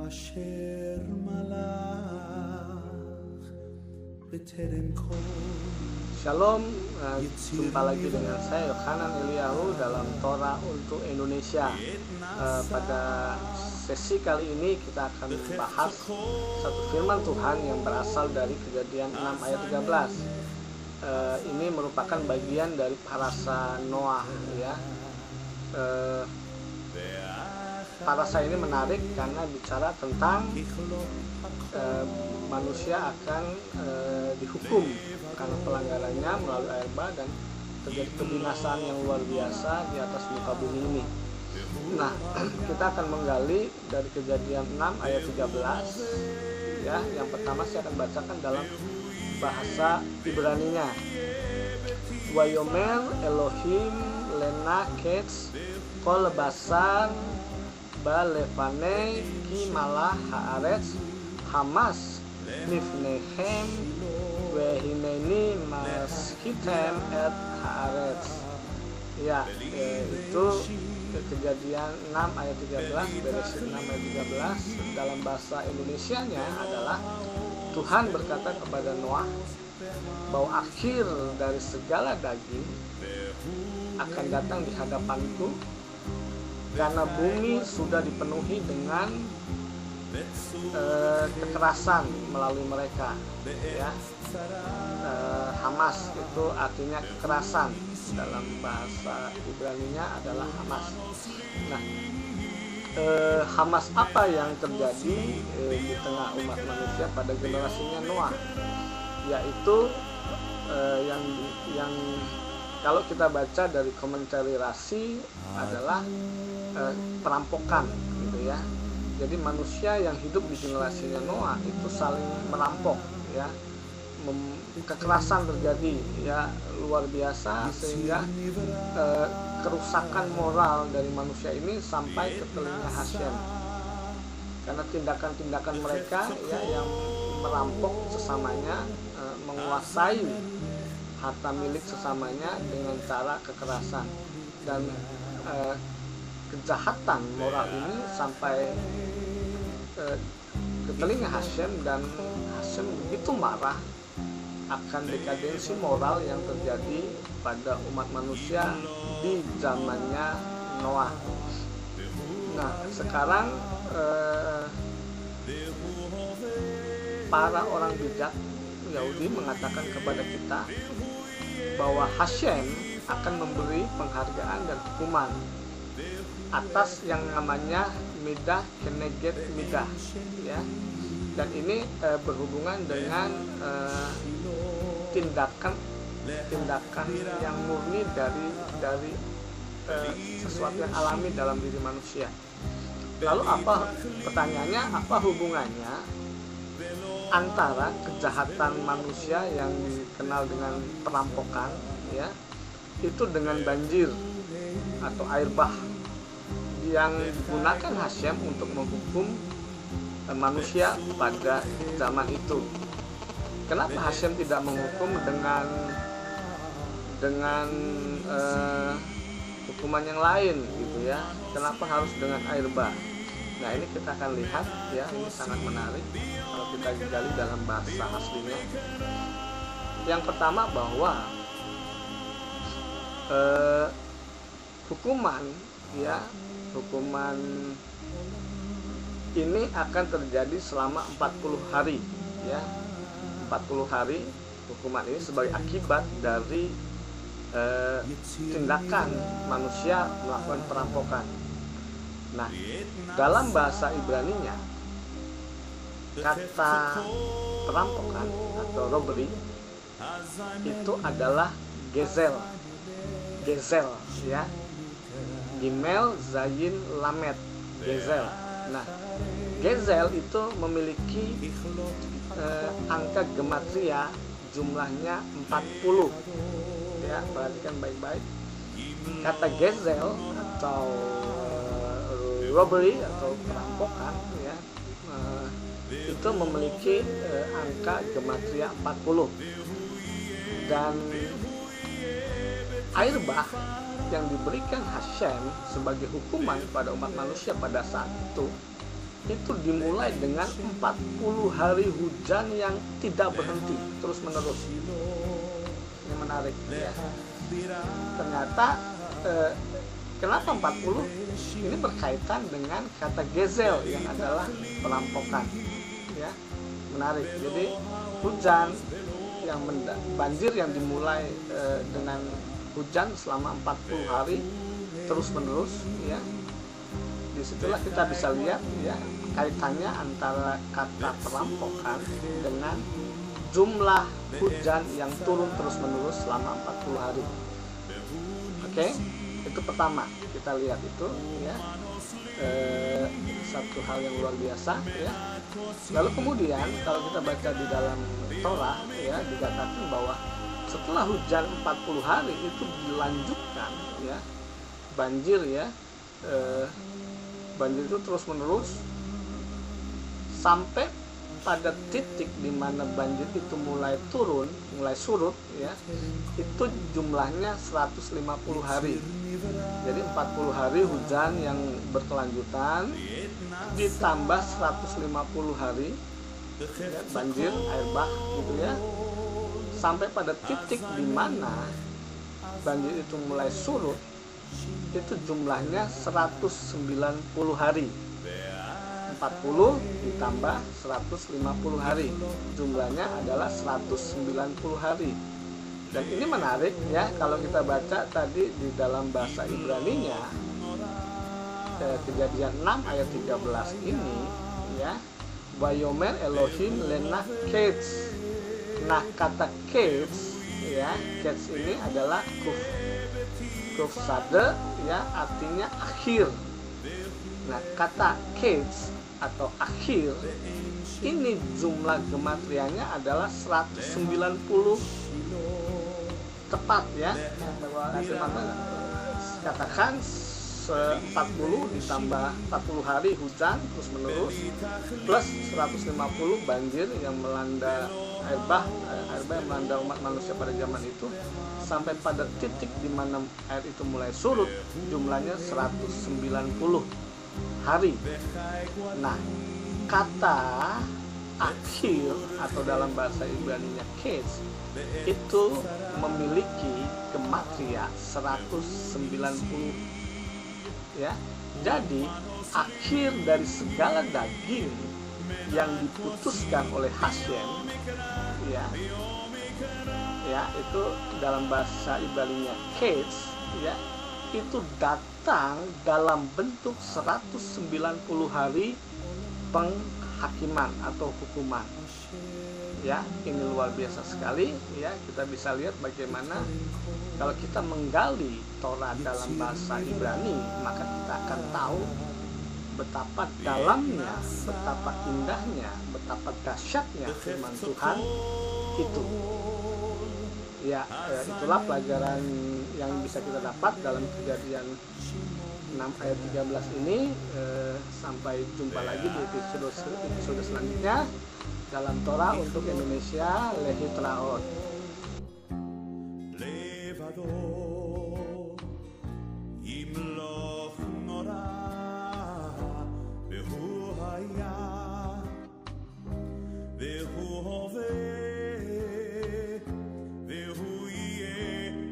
כאשר מלך בטרם כל. Shalom, jumpa lagi dengan saya Yohanan Eliyahu dalam Torah untuk Indonesia. Pada sesi kali ini kita akan membahas satu firman Tuhan yang berasal dari Kejadian 6 ayat 13. Ini merupakan bagian dari parasa Noah, ya. Parasa ini menarik karena bicara tentang manusia akan dihukum karena pelanggarannya melalui air bah dan terjadi kebinasaan yang luar biasa di atas muka bumi ini. Nah, kita akan menggali dari Kejadian 6 ayat 13, ya. Yang pertama saya akan bacakan dalam bahasa Ibraninya. Wayomer Elohim lena ketz kol basar balefane ki malah haaretz hamas nifnehem wehineni mashitem et haaretz. Ya, itu Kejadian 6 ayat 13, Bereshit 6 ayat 13. Dalam bahasa Indonesianya adalah Tuhan berkata kepada Noah bahwa akhir dari segala daging akan datang di hadapanku karena bumi sudah dipenuhi dengan kekerasan melalui mereka, ya. Hamas itu artinya kekerasan, dalam bahasa Ibraninya adalah Hamas. Nah, Hamas apa yang terjadi di tengah umat manusia pada generasinya Noah, yaitu yang kalau kita baca dari komentari Rasi adalah perampokan, gitu ya. Jadi manusia yang hidup di generasinya Noah itu saling merampok, ya. Kekerasan terjadi, ya, luar biasa, sehingga kerusakan moral dari manusia ini sampai ke telinga Hashem karena tindakan-tindakan mereka, ya, yang merampok sesamanya, menguasai harta milik sesamanya dengan cara kekerasan, dan kejahatan moral ini sampai ke telinga Hashem, dan Hashem begitu marah akan dekadensi moral yang terjadi pada umat manusia di zamannya Noah. Nah, sekarang para orang bijak Yahudi mengatakan kepada kita bahwa Hashem akan memberi penghargaan dan hukuman atas yang namanya midah keneged midah, ya. Dan ini berhubungan dengan tindakan yang murni dari sesuatu yang alami dalam diri manusia. Lalu pertanyaannya, apa hubungannya antara kejahatan manusia yang dikenal dengan perampokan, ya, itu dengan banjir atau air bah yang digunakan Hashem untuk menghukum manusia pada zaman itu? Kenapa Hashem tidak menghukum dengan hukuman yang lain, gitu ya? Kenapa harus dengan air bah? Nah, ini kita akan lihat, ya. Ini sangat menarik kalau kita gali dalam bahasa aslinya. Yang pertama, bahwa hukuman ini akan terjadi selama 40 hari, ya. 40 hari hukuman ini sebagai akibat dari tindakan manusia melakukan perampokan. Nah, dalam bahasa Ibraninya kata perampokan atau robbery itu adalah gezel, ya. Gimel Zayin Lamet, gezel. Nah, gezel itu memiliki angka gematria jumlahnya 40, ya. Perhatikan baik-baik. Kata gezel atau robbery atau perampokan, ya, itu memiliki angka gematria 40, dan air bah yang diberikan Hashem sebagai hukuman pada umat manusia pada saat itu itu dimulai dengan 40 hari hujan yang tidak berhenti terus menerus. Ini menarik ya. Ternyata kenapa 40? Ini berkaitan dengan kata gezel yang adalah perampokan ya. Menarik. Jadi hujan yang banjir yang dimulai dengan hujan selama 40 hari terus menerus ya. Disitulah kita bisa lihat ya kaitannya antara kata perampokan dengan jumlah hujan yang turun terus menerus selama 40 hari. Oke, itu pertama kita lihat itu ya, satu hal yang luar biasa ya. Lalu kemudian kalau kita baca di dalam Torah ya, dikatakan bahwa setelah hujan 40 hari itu dilanjutkan ya banjir ya, banjir itu terus menerus sampai pada titik di mana banjir itu mulai turun, mulai surut ya, itu jumlahnya 150 hari. Jadi 40 hari hujan yang berkelanjutan ditambah 150 hari ya, banjir air bah gitu ya, sampai pada titik di mana banjir itu mulai surut, itu jumlahnya 190 hari. 40 ditambah 150 hari, jumlahnya adalah 190 hari. Dan ini menarik ya, kalau kita baca tadi di dalam bahasa Ibraninya, Kejadian 6 ayat 13 ini ya, Vayomer Elohim lena ketz. Nah, kata ketz ya, ketz ini adalah kuf sade ya, artinya akhir. Nah, kata ketz atau akhir ini jumlah gematriannya adalah 190 tepat ya. Katakan 40 ditambah 40 hari hujan terus menerus plus 150 banjir yang melanda air bah yang melanda umat manusia pada zaman itu, sampai pada titik di mana air itu mulai surut, jumlahnya 190 hari. Nah, kata akhir atau dalam bahasa Ibraninya ketz itu memiliki gematria 190 ya. Jadi akhir dari segala daging yang diputuskan oleh Hashem ya, itu dalam bahasa Ibraninya ketz ya, itu datang dalam bentuk 190 hari penghakiman atau hukuman ya. Ini luar biasa sekali ya. Kita bisa lihat bagaimana kalau kita menggali Torah dalam bahasa Ibrani, maka kita akan tahu betapa dalamnya, betapa indahnya, betapa dahsyatnya firman Tuhan itu ya. Itulah pelajaran yang bisa kita dapat dalam Kejadian 6 ayat 13 ini. Sampai jumpa lagi di episode selanjutnya dalam Torah untuk Indonesia. Lehi Traot.